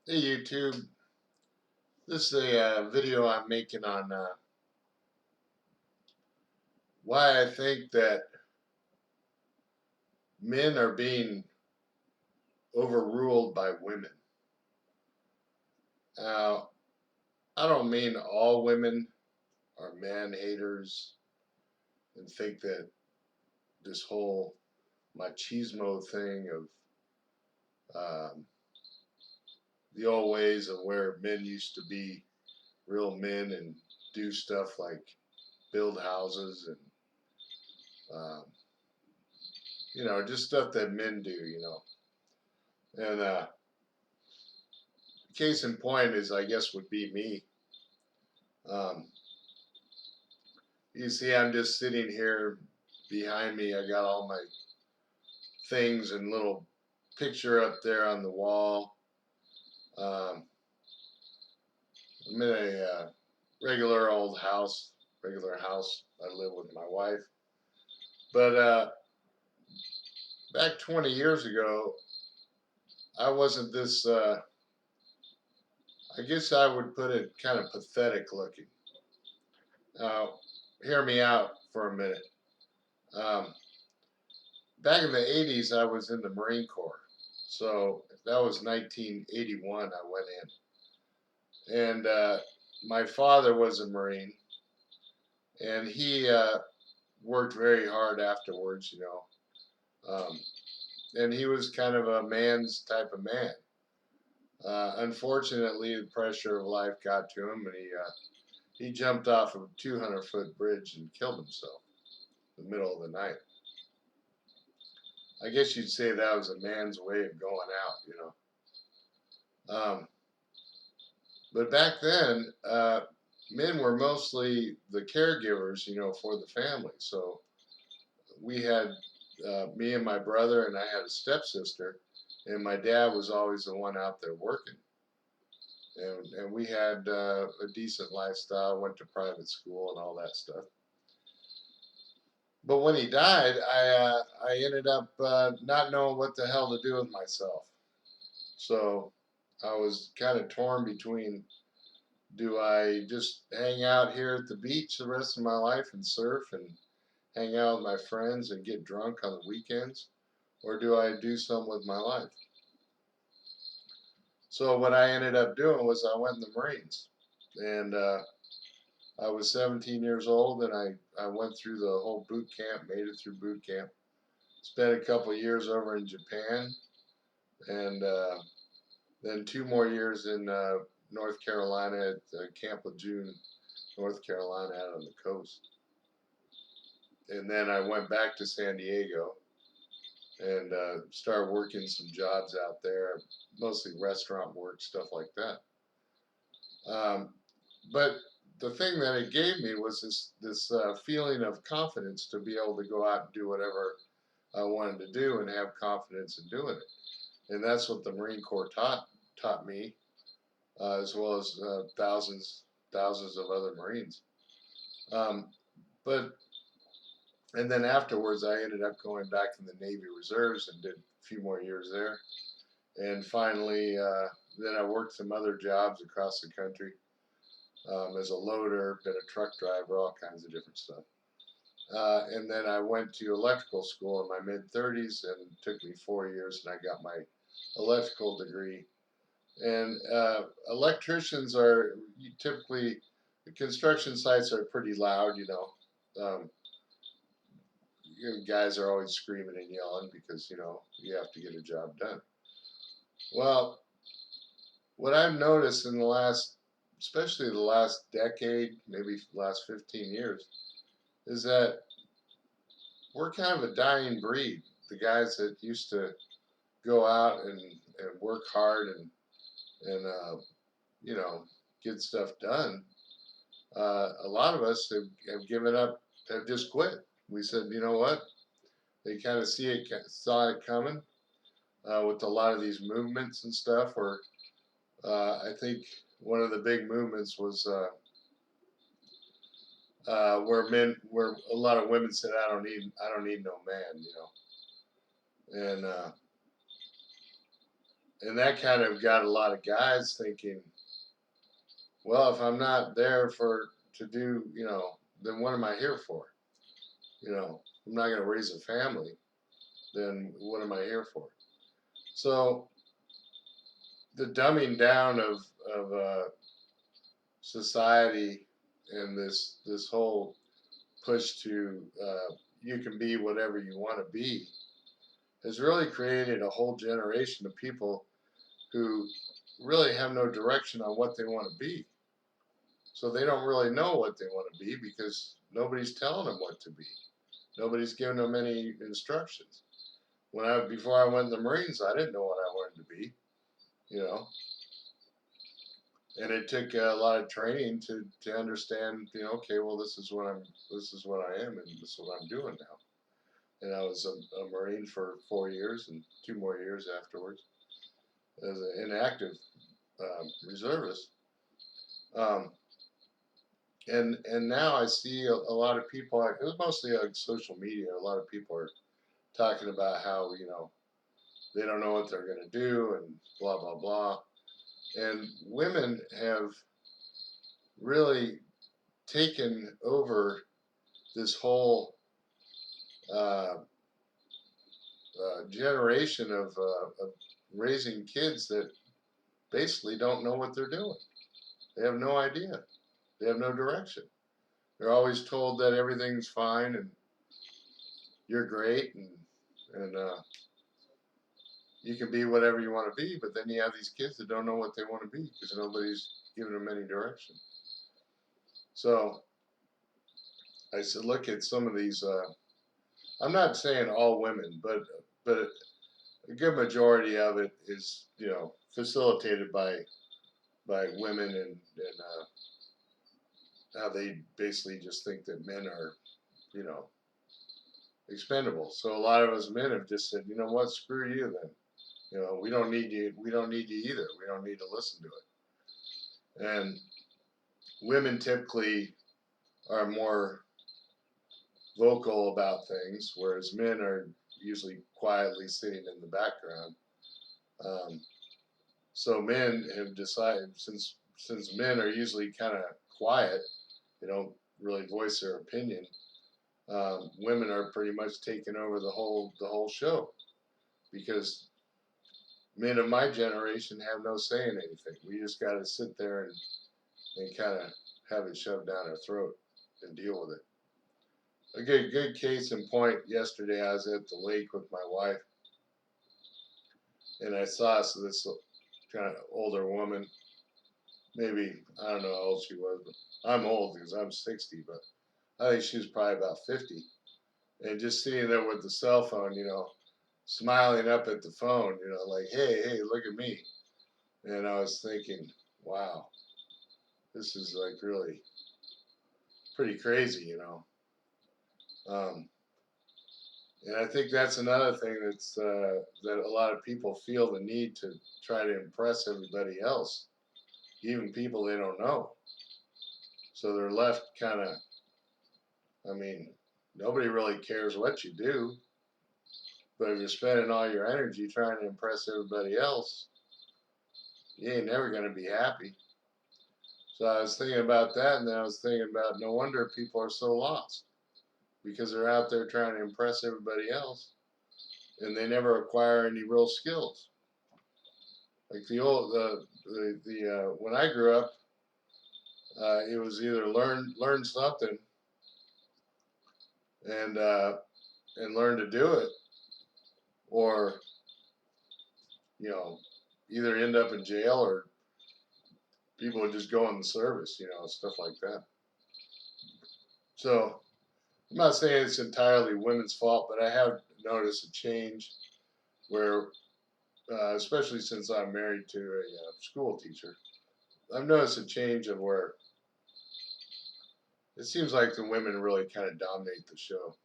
Hey YouTube, this is a video I'm making on why I think that men are being overruled by women. Now, I don't mean all women are man haters and think that this whole machismo thing of the old ways of where men used to be real men and do stuff like build houses and um, just stuff that men do, And case in point is, I guess, would be me. Um, you see, I'm just sitting here behind me. I got all my things and little picture up there on the wall. Um, I'm in a regular old house, regular house. I live with my wife. But back 20 years ago, I wasn't this, I guess I would put it kind of pathetic looking. Now, hear me out for a minute. Um, Back in the 80s, I was in the Marine Corps. So that was 1981, I went in. And my father was a Marine, and he worked very hard afterwards, and he was kind of a man's type of man. Unfortunately, the pressure of life got to him, and he jumped off of a 200-foot bridge and killed himself in the middle of the night. I guess you'd say that was a man's way of going out. But back then, men were mostly the caregivers, for the family. So we had me and my brother, and I had a stepsister, and my dad was always the one out there working. And we had a decent lifestyle, went to private school and all that stuff. But when he died, I ended up not knowing what the hell to do with myself. So I was kind of torn between, do I just hang out here at the beach the rest of my life and surf and hang out with my friends and get drunk on the weekends? Or do I do something with my life? So what I ended up doing was I went in the Marines. And I was 17 years old, and I went through the whole boot camp, made it through boot camp. Spent a couple of years over in Japan, and then 2 more years in North Carolina at Camp Lejeune, North Carolina, out on the coast. And then I went back to San Diego and started working some jobs out there, mostly restaurant work, stuff like that. But the thing that it gave me was this feeling of confidence to be able to go out and do whatever I wanted to do and have confidence in doing it. And that's what the Marine Corps taught me, as well as thousands of other Marines. Um, but and then afterwards, I ended up going back in the Navy Reserves and did a few more years there. And finally, then I worked some other jobs across the country, as a loader, been a truck driver, all kinds of different stuff. And then I went to electrical school in my mid-30s, and it took me 4 years, and I got my electrical degree. And electricians are typically, the construction sites are pretty loud, guys are always screaming and yelling because, you have to get a job done. Well, what I've noticed in the last, especially the last decade, maybe the last 15 years, is that we're kind of a dying breed. The guys that used to go out and work hard and get stuff done. A lot of us have given up, have just quit. We said, you know what? They kind of saw it coming with a lot of these movements and stuff. Where I think one of the big movements was where a lot of women said, I don't need no man, And And that kind of got a lot of guys thinking, well, if I'm not there to do, then what am I here for? I'm not going to raise a family, then what am I here for? So the dumbing down of society and this whole push to you can be whatever you want to be has really created a whole generation of people who really have no direction on what they want to be. So they don't really know what they want to be because nobody's telling them what to be. Nobody's giving them any instructions. Before I went in the Marines, I didn't know what I wanted to be, you know, and it took a lot of training to understand, okay, well, this is what I am, and this is what I'm doing now. And I was a Marine for 4 years and 2 more years afterwards as an inactive reservist. Um, and now I see a lot of people. It was mostly on social media. A lot of people are talking about how they don't know what they're going to do and blah blah blah. And women have really taken over this whole uh, generation of raising kids that basically don't know what they're doing. They have no idea. They have no direction. They're always told that everything's fine and you're great and you can be whatever you want to be. But then you have these kids that don't know what they want to be because nobody's giving them any direction. So I said, look at some of these. I'm not saying all women, but a good majority of it is facilitated by women and how they basically just think that men are you know expendable. So a lot of us men have just said, you know what, screw you then. We don't need you. We don't need you either. We don't need to listen to it. And women typically are more vocal about things, whereas men are usually quietly sitting in the background. Um, so men have decided, since men are usually kind of quiet, they don't really voice their opinion. Women are pretty much taking over the whole show because men of my generation have no say in anything. We just got to sit there and kind of have it shoved down our throat and deal with it. A good case in point. Yesterday, I was at the lake with my wife, and I saw this kind of older woman. Maybe I don't know how old she was, but I'm old because I'm 60. But I think she was probably about 50, and just sitting there with the cell phone, smiling up at the phone, like, hey, look at me. And I was thinking, wow, this is like really pretty crazy. Um, and I think that's another thing that a lot of people feel the need to try to impress everybody else, even people they don't know. So they're left kind of, I mean, nobody really cares what you do, but if you're spending all your energy trying to impress everybody else, you ain't never going to be happy. So I was thinking about that, and then I was thinking about no wonder people are so lost because they're out there trying to impress everybody else, and they never acquire any real skills. Like the old the when I grew up, it was either learn something and uh, and learn to do it, or you know either end up in jail or people would just go in the service, stuff like that. So I'm not saying it's entirely women's fault, but I have noticed a change where, especially since I'm married to a school teacher, I've noticed a change of where it seems like the women really kind of dominate the show.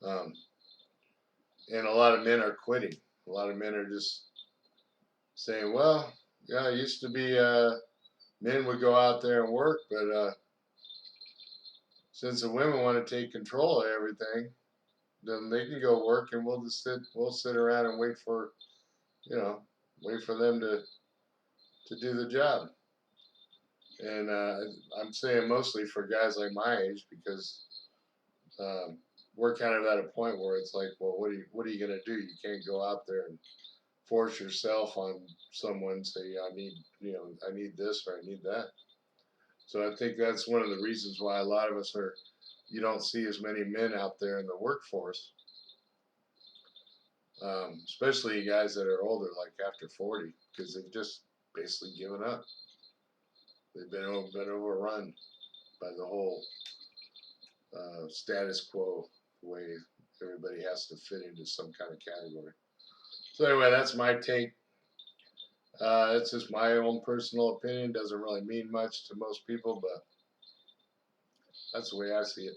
And a lot of men are quitting. A lot of men are just saying, well, yeah, it used to be men would go out there and work, but since the women want to take control of everything, then they can go work and we'll sit around and wait for, you know, wait for them to do the job. And I'm saying mostly for guys like my age because um, we're kind of at a point where it's like, well, what are you gonna do? You can't go out there and force yourself on someone. Say, I need I need this or I need that. So I think that's one of the reasons why a lot of us are. You don't see as many men out there in the workforce, especially guys that are older, like after 40, because they've just basically given up. They've been overrun by the whole status quo, the way everybody has to fit into some kind of category. So anyway, that's my take. It's just my own personal opinion. Doesn't really mean much to most people, but that's the way I see it.